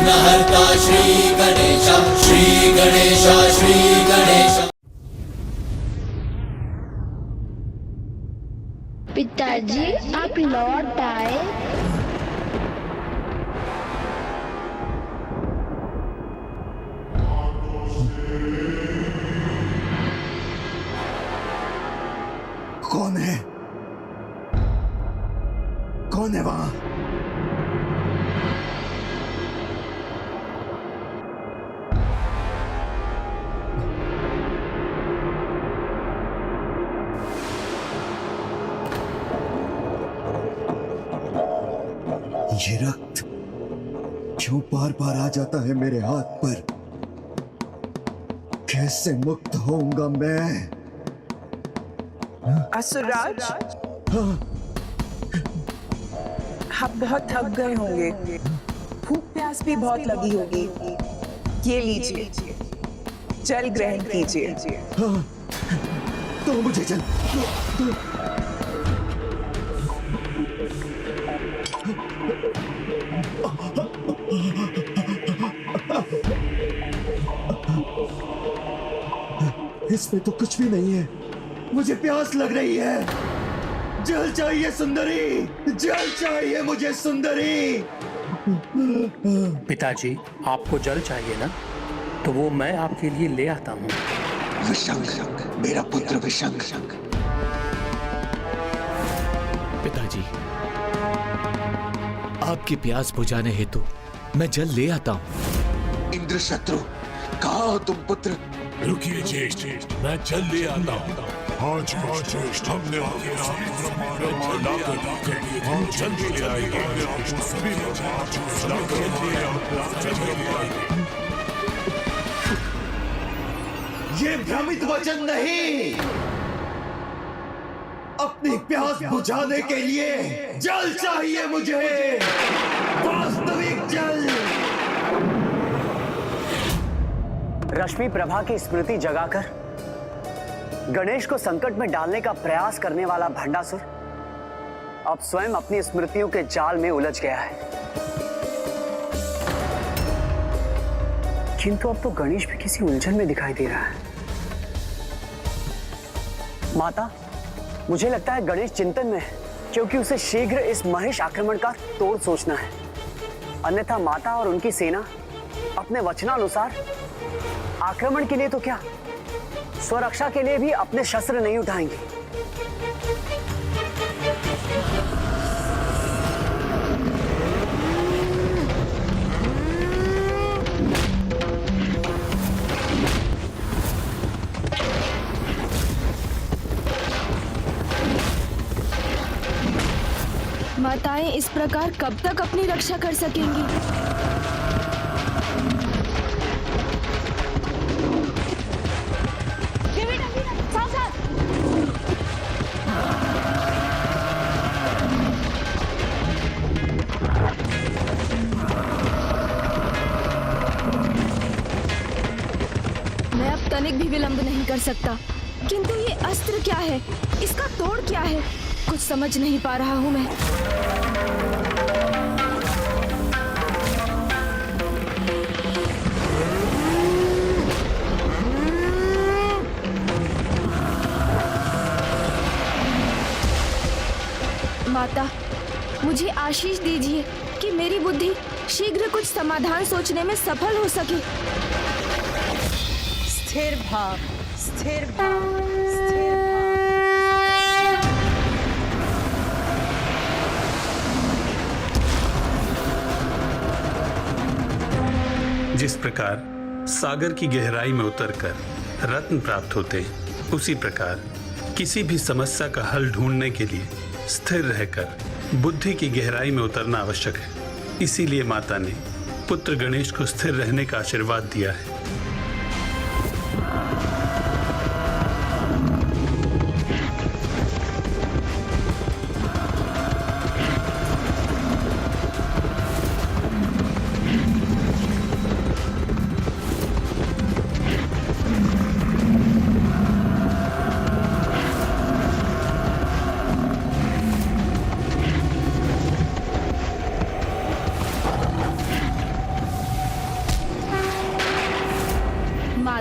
विघ्नहर्ता श्री गणेश, श्री गणेश, श्री गणेश। पिताजी आप लौट आए। कौन है? कौन है वहां? ये रक्त क्यों बार बार आ जाता है मेरे हाथ पर? कैसे मुक्त होऊंगा मैं? असुरराज, आप बहुत थक गए होंगे, भूख प्यास भी बहुत लगी होगी। ये लीजिए, जल ग्रहण कीजिए। तो मुझे जल इसमें तो कुछ भी नहीं है। मुझे प्यास लग रही है। जल चाहिए सुंदरी, जल चाहिए मुझे सुंदरी। पिताजी, आपको जल चाहिए ना, तो वो मैं आपके लिए ले आता हूँ। विशंक, मेरा पुत्र विशंक। पिताजी, आपकी प्यास बुझाने हेतु मैं जल ले आता हूँ। इंद्रशत्रु, कहाँ हो तुम पुत्र? रुकिए ज्येष्ठ, मैं जल ले आता हूँ। आज ज्येष्ठ, हमने आपके जल ले आएंगे। ये भ्रमित वचन नहीं। अपनी प्यास बुझाने के लिए जल चाहिए मुझे, वास्तविक जल। रश्मि प्रभा की स्मृति जगाकर गणेश को संकट में डालने का प्रयास करने वाला भंडासुर अब स्वयं अपनी स्मृतियों के जाल में उलझ गया है। किंतु अब तो गणेश भी किसी उलझन में दिखाई दे रहा है। माता, मुझे लगता है गणेश चिंतन में है, क्योंकि उसे शीघ्र इस महिष आक्रमण का तोड़ सोचना है। अन्यथा माता और उनकी सेना अपने वचनानुसार आक्रमण के लिए तो क्या, स्वरक्षा के लिए भी अपने शस्त्र नहीं उठाएंगे। माताएं इस प्रकार कब तक अपनी रक्षा कर सकेंगी? मैं अब तनिक भी विलंब नहीं कर सकता। किंतु ये अस्त्र क्या है? इसका तोड़ क्या है? कुछ समझ नहीं पा रहा हूं मैं। माता, मुझे आशीष दीजिए कि मेरी बुद्धि शीघ्र कुछ समाधान सोचने में सफल हो सके। स्थिर भाव, स्थिर भाव, स्थिर भाव। जिस प्रकार सागर की गहराई में उतरकर रत्न प्राप्त होते हैं, उसी प्रकार किसी भी समस्या का हल ढूंढने के लिए स्थिर रहकर बुद्धि की गहराई में उतरना आवश्यक है। इसीलिए माता ने पुत्र गणेश को स्थिर रहने का आशीर्वाद दिया है।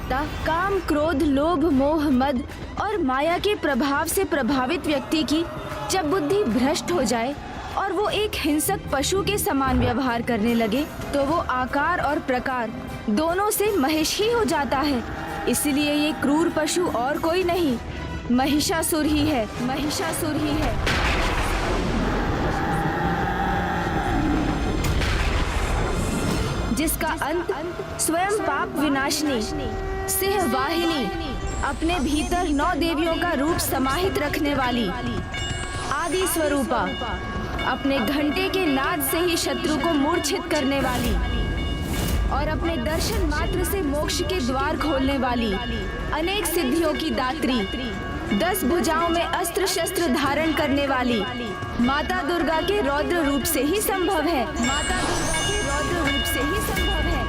माता, काम, क्रोध, लोभ, मोह, मद और माया के प्रभाव से प्रभावित व्यक्ति की जब बुद्धि भ्रष्ट हो जाए और वो एक हिंसक पशु के समान व्यवहार करने लगे तो वो आकार और प्रकार दोनों से महिष ही हो जाता है। इसलिए ये क्रूर पशु और कोई नहीं, महिषासुर ही है, महिषासुर ही है। जिसका अंत स्वयं पाप विनाशिनी सिंह वाहिनी, अपने भीतर 9 देवियों का रूप समाहित रखने वाली आदि स्वरूपा, अपने घंटे के नाद से ही शत्रु को मूर्छित करने वाली और अपने दर्शन मात्र से मोक्ष के द्वार खोलने वाली, अनेक सिद्धियों की दात्री, 10 भुजाओं में अस्त्र शस्त्र धारण करने वाली माता दुर्गा के रौद्र रूप से ही संभव है। माता दुर्गा के रौद्र रूप से ही संभव है।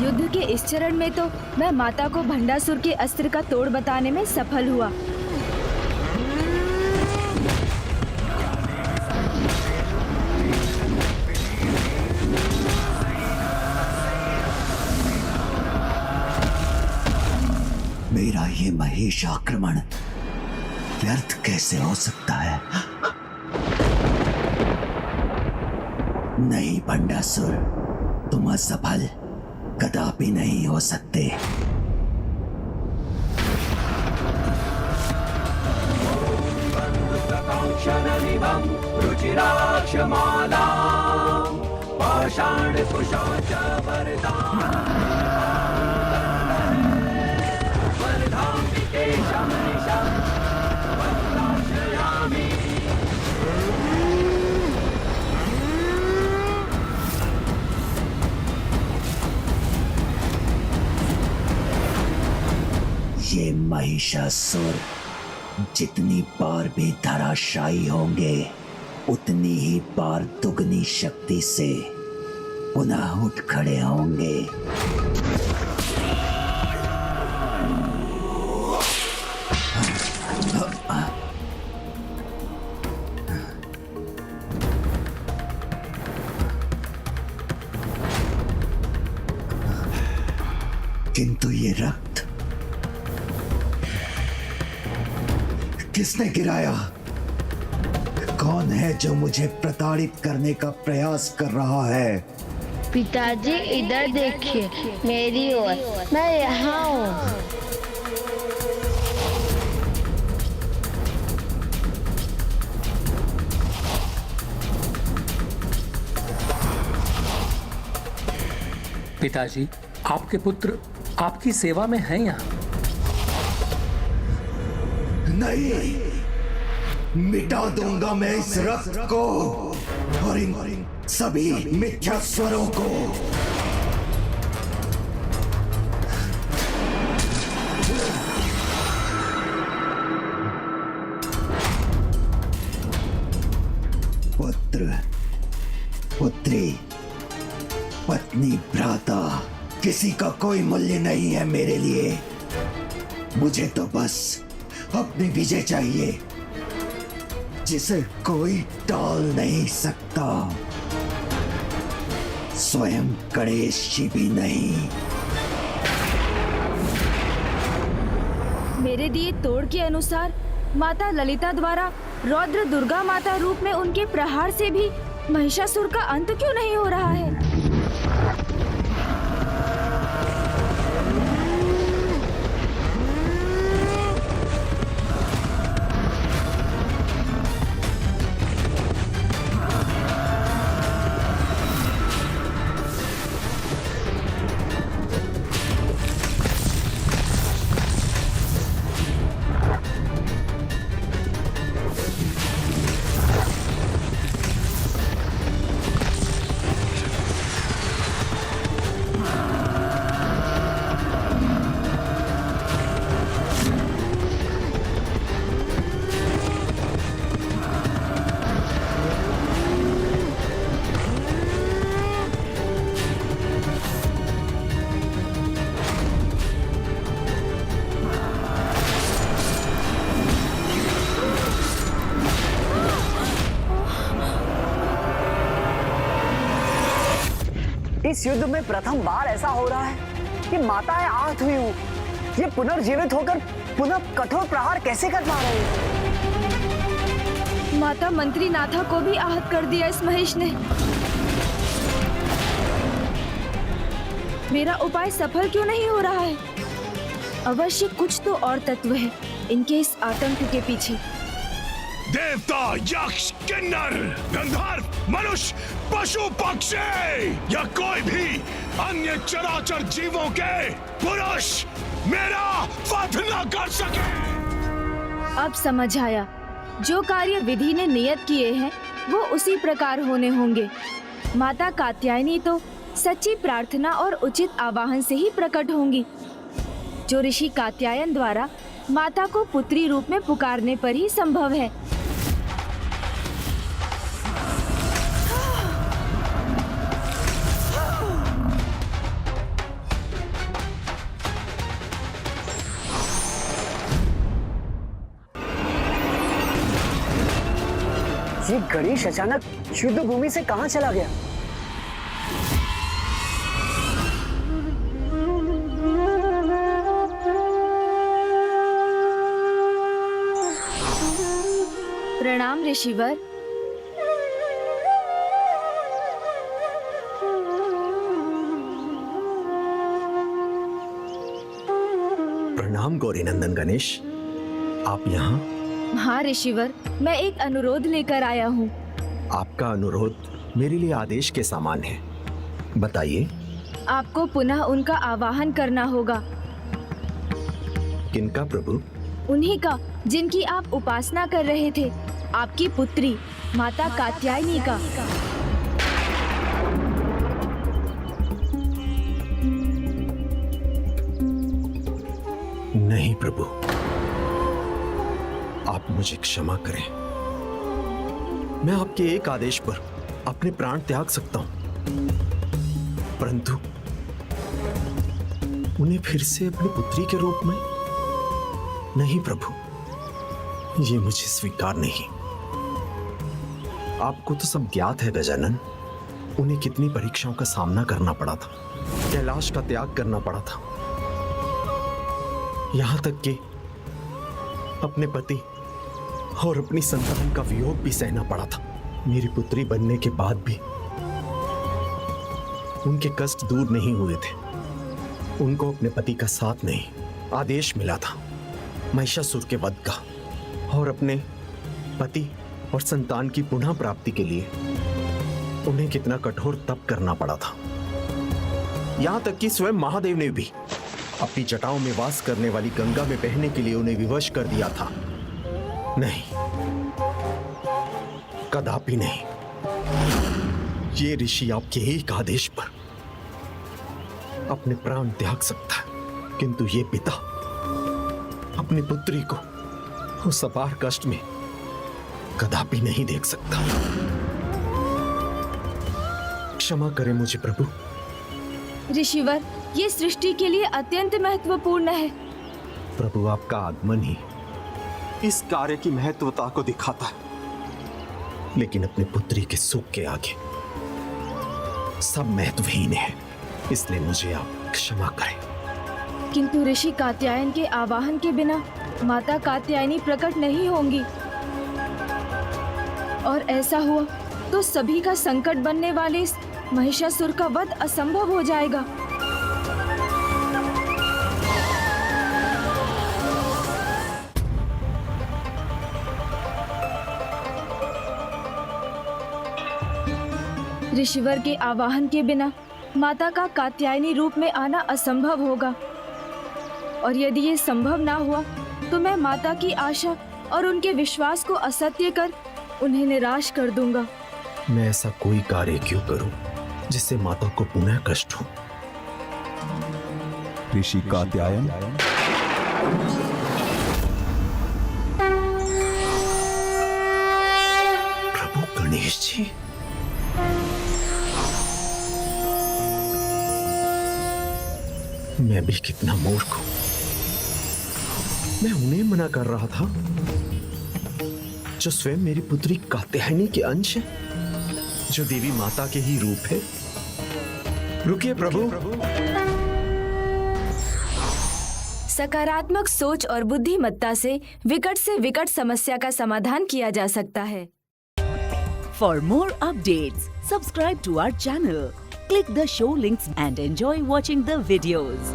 युद्ध के इस चरण में तो मैं माता को भंडासुर के अस्त्र का तोड़ बताने में सफल हुआ। मेरा ये महेश आक्रमण व्यर्थ कैसे हो सकता है? नहीं भंडासुर, तुम असफल कदापि नहीं हो सकते। रुचिराक्षमाला पाषाण कुशाच वरदां वरदांबिके शमनिशा वरदाशयामि। ये महिषासुर जितनी बार भी धराशायी होंगे उतनी ही बार दुगनी शक्ति से पुनः उठ खड़े होंगे। किंतु ये रक्त किसने गिराया? कौन है जो मुझे प्रताड़ित करने का प्रयास कर रहा है? पिताजी इधर देखिए, मेरी ओर, मैं यहाँ हूँ। पिताजी, आपके पुत्र आपकी सेवा में हैं यहाँ। नहीं, मिटा दूंगा मैं इस रक्त को और इन सभी मिथ्या स्वरों को। किसी का कोई मूल्य नहीं है मेरे लिए। मुझे तो बस अपनी विजय चाहिए, जिसे कोई टाल नहीं सकता, स्वयं गणेश जी भी नहीं। मेरे दिए तोड़ के अनुसार माता ललिता द्वारा रौद्र दुर्गा माता रूप में उनके प्रहार से भी महिषासुर का अंत क्यों नहीं हो रहा है? इस युद्ध में प्रथम बार ऐसा हो रहा है कि माताएं आहत हुई हूं। ये पुनर्जीवित होकर पुनः कठोर प्रहार कैसे कर पा रहे हैं? माता मंत्री नाथा को भी आहत कर दिया इस महेश ने। मेरा उपाय सफल क्यों नहीं हो रहा है? अवश्य कुछ तो और तत्व है इनके इस आतंक के पीछे। देवता, यक्ष, किन्नर, गंधर्व, मनुष्य, पशु, पक्षी या कोई भी अन्य चराचर जीवों के पुरुष मेरा वध न कर सके। अब समझ आया, जो कार्य विधि ने नियत किए हैं वो उसी प्रकार होने होंगे। माता कात्यायनी तो सच्ची प्रार्थना और उचित आवाहन से ही प्रकट होंगी, जो ऋषि कात्यायन द्वारा माता को पुत्री रूप में पुकारने पर ही संभव है। ये गणेश अचानक युद्ध भूमि से कहां चला गया? प्रणाम ऋषिवर। प्रणाम गौरी नंदन गणेश, आप यहाँ? हाँ ऋषिवर, मैं एक अनुरोध लेकर आया हूँ। आपका अनुरोध मेरे लिए आदेश के समान है, बताइए। आपको पुनः उनका आवाहन करना होगा। किनका प्रभु? उन्हीं का जिनकी आप उपासना कर रहे थे, आपकी पुत्री माता कात्यायनी का। नहीं प्रभु, आप मुझे क्षमा करें। मैं आपके एक आदेश पर अपने प्राण त्याग सकता हूं, परंतु उन्हें फिर से अपनी पुत्री के रूप में नहीं प्रभु, ये मुझे स्वीकार नहीं। आपको तो सब ज्ञात है गजानन, उन्हें कितनी परीक्षाओं का सामना करना पड़ा था, कैलाश का त्याग करना पड़ा था, यहां तक कि अपने पति और अपनी संतान का वियोग भी सहना पड़ा था। मेरी पुत्री बनने के बाद भी उनके कष्ट दूर नहीं हुए थे। उनको अपने पति का साथ नहीं, आदेश मिला था महिषासुर के वध का, और अपने पति और संतान की पुनः प्राप्ति के लिए उन्हें कितना कठोर तप करना पड़ा था। यहां तक कि स्वयं महादेव ने भी अपनी जटाओं में वास करने वाली गंगा में बहने के लिए उन्हें विवश कर दिया था। नहीं, कदापि नहीं। ये ऋषि आपके एक आदेश पर अपने प्राण त्याग सकता है, किंतु ये पिता अपनी पुत्री को उस अपार कष्ट में कदापि नहीं देख सकता। क्षमा करें मुझे प्रभु। ऋषिवर, ये सृष्टि के लिए अत्यंत महत्वपूर्ण है। प्रभु, आपका आगमन ही इस कार्य की महत्वता को दिखाता है, लेकिन अपनी पुत्री के सुख के आगे सब महत्वहीन है, इसलिए मुझे आप क्षमा करें। किंतु ऋषि कात्यायन के आवाहन के बिना माता कात्यायनी प्रकट नहीं होंगी, और ऐसा हुआ तो सभी का संकट बनने वाले इस महिषासुर का वध असंभव हो जाएगा। ऋषिवर के आवाहन के बिना माता का कात्यायनी रूप में आना असंभव होगा, और यदि ये संभव ना हुआ तो मैं माता की आशा और उनके विश्वास को असत्य कर उन्हें निराश कर दूंगा। मैं ऐसा कोई कार्य क्यों करूं जिससे माता को पुनः कष्ट हो? ऋषि कात्यायन, प्रभु गणेश जी, मैं भी कितना मूर्ख हूं। मैं उन्हें मना कर रहा था जो स्वयं मेरी पुत्री कात्यायनी के अंश है, जो देवी माता के ही रूप है। रुकिए प्रभु। सकारात्मक सोच और बुद्धिमत्ता से विकट समस्या का समाधान किया जा सकता है। For more updates, subscribe to our channel, click the show links and enjoy watching the videos.